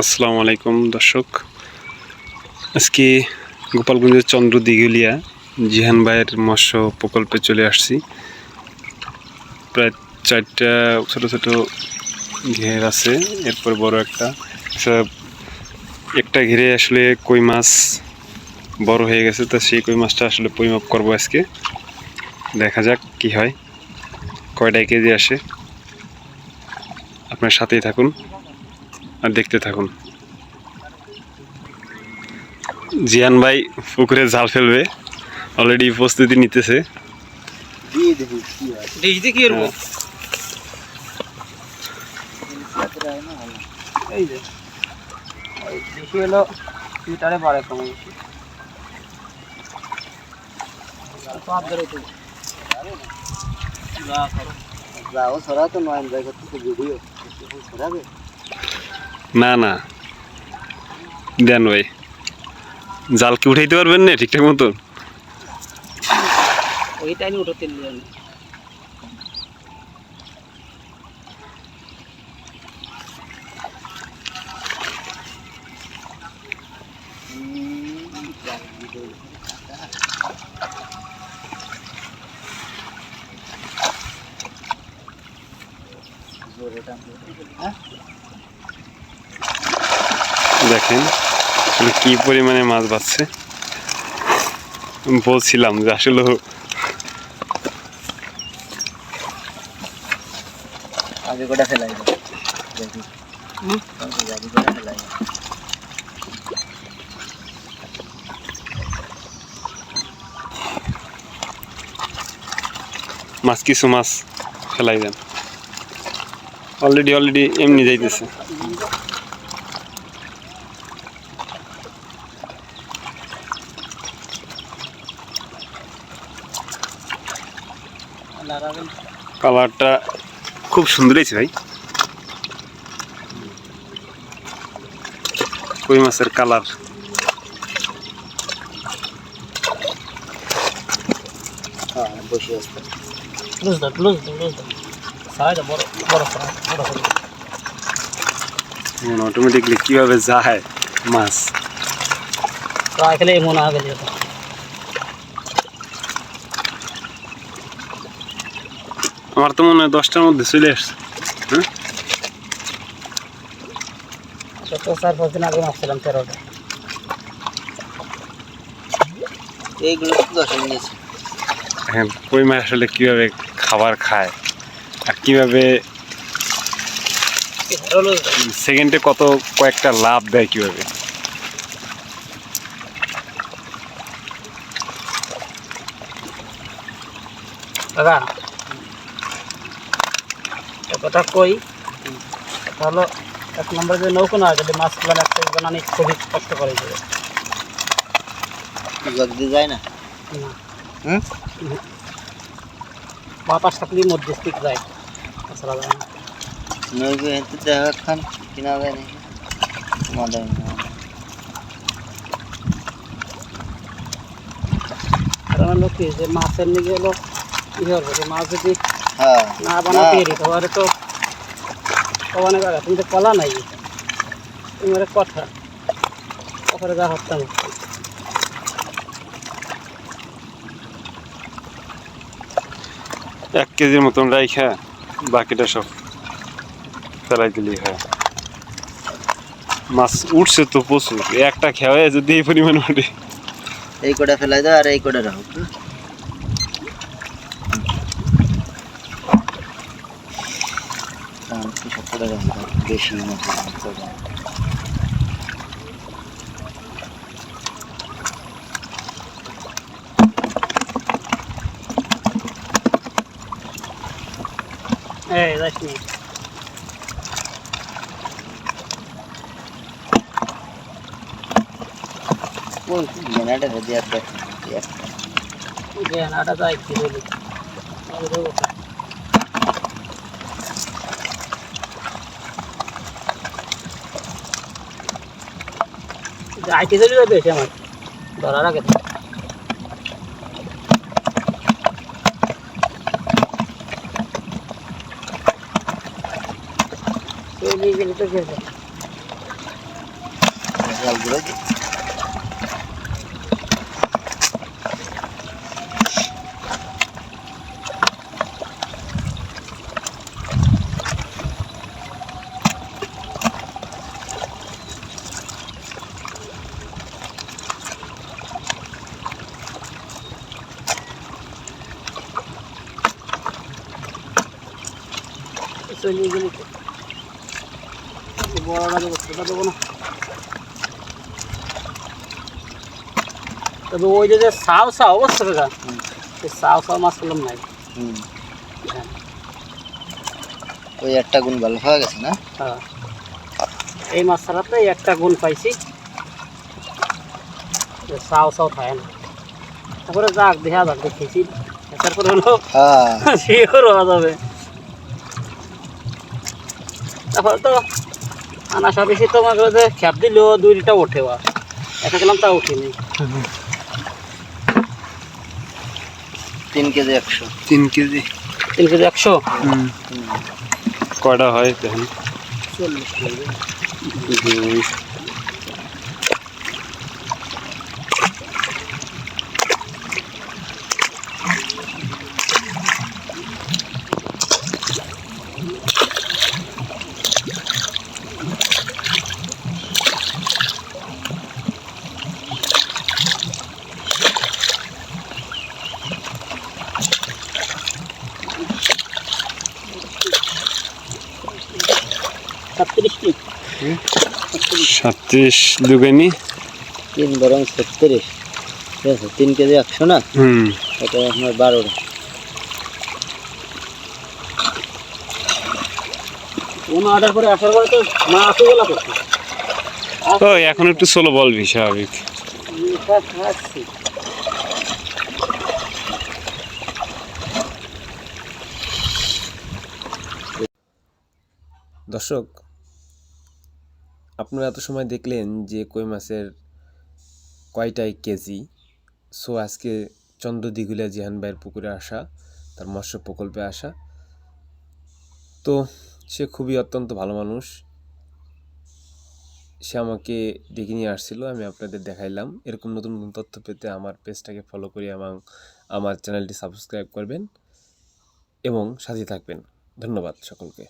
আসসালামু আলাইকুম দর্শক, আজকে গোপালগঞ্জের চন্দ্র দিঘলিয়া জিহান ভাইয়ের মৎস্য প্রকল্পে চলে আসছি। প্রায় 4টা ছোট ছোট ঘের আছে, এরপর বড় একটা ঘিরে আসলে কই মাছ বড় হয়ে গেছে। তো সেই কই মাছটা আসলে পরিমাপ করবো আজকে, দেখা যাক কি হয়, কয়টা কেজি আসে। আপনার সাথেই থাকুন আর দেখতে থাকুন। জিয়ান ভাই পুকুরে জাল ফেলবে, অলরেডি প্রস্তুতি নিতেছে। না না দেন ভাই, জাল কি উঠাইতে পারবেন না ঠিকঠাক মতো? ওইটাই উঠতে দেখেন আসলে কি পরিমাণে মাছ বাচ্ছে। বলছিলাম যে আসলে আগে গোটা ফেলাই কিছু মাছ ফেলাই দেন। অলরেডি এমনি যাইতেছে। কালারটা খুব সুন্দর হয়েছে ভাই, কই মাছের কালার। অটোমেটিকলি কিভাবে যায় মাছ, মনে হবে আমার তো মনে হয় 10টার মধ্যে চলে আসছে। হ্যাঁ, 4-5 দিন আগে মাছছিলাম 13টা। এইগুলো 10 নিয়েছে। হ্যাঁ, কই মাছ আসলে কিভাবে খাবার খায় আর কিভাবে সেকেন্ডে কয়েকটা লাভ দেয় কিভাবে। দাদা কথা কই, তাহলে 1 নম্বর যে নৌকো না যদি মাছগুলো একটা বানানি খুবই কষ্ট করে যাবে, জলদি যায় না। বাতাস থাকলে মধ্যস্থিক যায়, তাছাড়া যায় না। নৌকো হেঁটে দেখা খান কিনা যায় না তোমাদের কারণ হলো কি যে মাছের নিয়ে হলো কি হবে, মাছ যদি না বানাতে পারি তাহলে তো অনেক আগে তুমি তো কলা নাই, তোমার কথা ওখানে যা হতাম 1 কেজির মতন রাইখা বাকিটা সব ফেলাই দিলেই হয়। মাছ উঠছে তো প্রচুর, একটা খেয়ে যদি এই পরিমাণ উঠে। এই কটা ফেলাই দাও আর এই কটা রাখো। বেশি এই যাসনি কোন জেনাটা রেডি আছে, জেনাটা যাই কি বলি যাইতে চলে যাবে আমার ধরার আগে। নিয়ে গেলে তো জাল ঘুরে চলে গেলি তো বড়টা দেবো ছোটা দেবো না। তবে ওই যে সাও সাও অবস্থা কাকা সেই সাও সাও মাছ পেলাম নাই। হ্যাঁ ওই একটা গুণ ভালো হয়ে গেছে না? হ্যাঁ এই মাছ ছাড়াতে একটা গুণ পাইছি, সাও সাও থাকে না। তারপরে যাক দেখা যাক দেখেছি তারপরে হলো শিওর হওয়া যাবে। তারপরে তো আনা সব বেশি তোমার কাছে খ্যাপ দিলেও 2টা ওঠে বা একটা গেলাম তা উঠিনি। 3 কেজি 100। 3 কেজি 3 কেজি 100 কয়টা হয় দেখেন? 40 কেজি। 2 37 দুগানি 3 বরং 36। ঠিক আছে 3 কেজি 100 না? এটা আপনার 12টা। অর্ডার করে আসার পরে তো মা আসে বলা করছে ও এখন একটু স্লো বলবি স্বাভাবিক। দর্শক, আপনারা এত সময় দেখলেন যে কই মাছের কয়টাই কেজি। সো আজকে চন্দ্রদিঘুলিয়া জিহান ভাইয়ের পুকুরে আসা, তার মৎস্য প্রকল্পে আসা। তো সে খুবই অত্যন্ত ভালো মানুষ, সে আমাকে ডেকে নিয়ে আসছিল, আমি আপনাদের দেখাইলাম। এরকম নতুন নতুন তথ্য পেতে আমার পেজটাকে ফলো করে এবং আমার চ্যানেলটি সাবস্ক্রাইব করবেন এবং সাথে থাকবেন। ধন্যবাদ সকলকে।